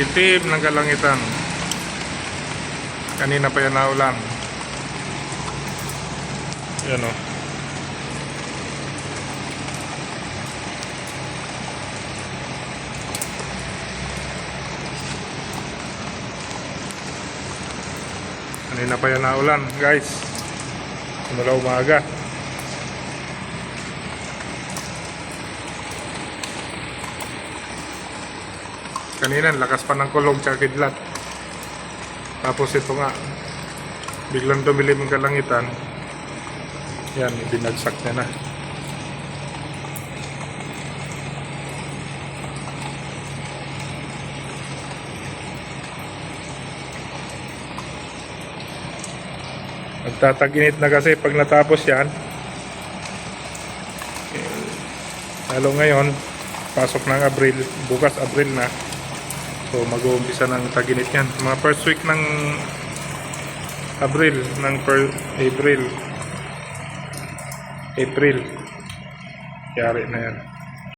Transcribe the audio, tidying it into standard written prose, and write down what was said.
itim ng kalangitan. Kanina pa yan naulan. Yan o. Kanina pa yan naulan, guys. Simula umaga. Kanina lakas pa ng kulog sa kidlat. Tapos ito nga, biglang dumilim ang kalangitan. Yan, binagsak niya na. Magtataginit na kasi pag natapos yan. Lalo ngayon, pasok ng Abril, bukas Abril na. So mag-uumpisa ng taginit yan. Mga first week ng Abril, ng April. Yari na yan.